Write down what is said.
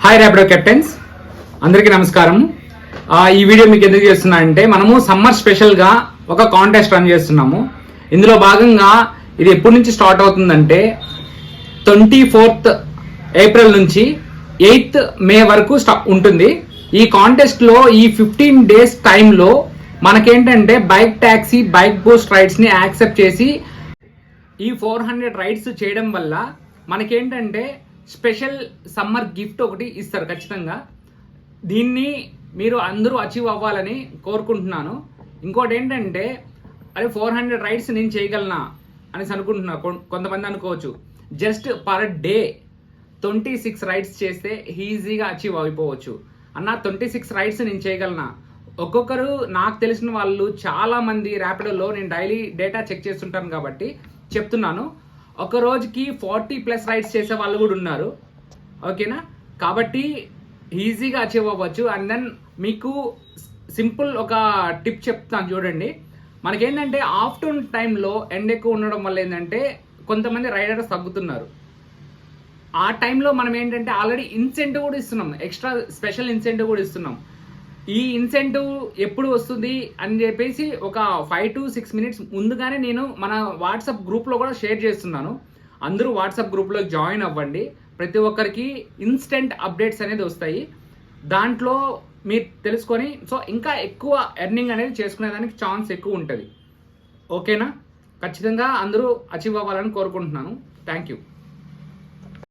Hi Rapido captains, అందరికీ నమస్కారం. ఈ వీడియో మీకు ఎందుకు చేస్తున్నా అంటే మనము సమ్మర్ స్పెషల్గా ఒక కాంటెస్ట్ రన్ చేస్తున్నాము. ఇందులో భాగంగా ఇది ఎప్పటి నుంచి స్టార్ట్ అవుతుందంటే 24th ఏప్రిల్ నుంచి 8th మే వరకు ఉంటుంది. ఈ కాంటెస్ట్లో ఈ 15 days టైంలో మనకేంటంటే బైక్ ట్యాక్సీ, బైక్ బూస్ట్ రైడ్స్ని యాక్సెప్ట్ చేసి ఈ 400 రైడ్స్ చేయడం వల్ల మనకేంటంటే స్పెషల్ సమ్మర్ గిఫ్ట్ ఒకటి ఇస్తారు ఖచ్చితంగా. దీన్ని మీరు అందరూ అచీవ్ అవ్వాలని కోరుకుంటున్నాను. ఇంకోటి ఏంటంటే అదే 400 రైడ్స్ నేను చేయగలనా అనేసి అనుకుంటున్నా. కొంతమంది అనుకోవచ్చు జస్ట్ పర్ డే 26 రైడ్స్ చేస్తే ఈజీగా అచీవ్ అయిపోవచ్చు అన్న. 26 రైడ్స్ నేను చేయగలనా? ఒక్కొక్కరు నాకు తెలిసిన వాళ్ళు చాలామంది ర్యాపిడోలో నేను డైలీ డేటా చెక్ చేస్తుంటాను కాబట్టి చెప్తున్నాను. ఒక రోజుకి 40+ రైడ్స్ చేసే వాళ్ళు కూడా ఉన్నారు. ఓకేనా? కాబట్టి ఈజీగా అచీవ్ అవ్వచ్చు. అండ్ దెన్ మీకు సింపుల్ ఒక టిప్ చెప్తాను చూడండి. మనకేంటంటే ఆఫ్టర్నూన్ టైంలో ఎండ ఎక్కువ ఉండడం వల్ల ఏంటంటే కొంతమంది రైడర్స్ తగ్గుతున్నారు. ఆ టైంలో మనం ఏంటంటే ఆల్రెడీ ఇన్సెంటివ్ కూడా ఇస్తున్నాం, ఎక్స్ట్రా స్పెషల్ ఇన్సెంటివ్ కూడా ఇస్తున్నాం. ఈ ఇన్సెంటివ్ ఎప్పుడు వస్తుంది అని చెప్పేసి ఒక 5 to 6 minutes ముందుగానే నేను మన వాట్సాప్ గ్రూప్లో కూడా షేర్ చేస్తున్నాను. అందరూ వాట్సాప్ గ్రూప్లో జాయిన్ అవ్వండి. ప్రతి ఒక్కరికి ఇన్స్టెంట్ అప్డేట్స్ అనేది వస్తాయి. దాంట్లో మీరు తెలుసుకొని ఇంకా ఎక్కువ ఎర్నింగ్ అనేది చేసుకునేదానికి ఛాన్స్ ఎక్కువ ఉంటుంది. ఓకేనా? ఖచ్చితంగా అందరూ అచీవ్ అవ్వాలని కోరుకుంటున్నాను. Thank you.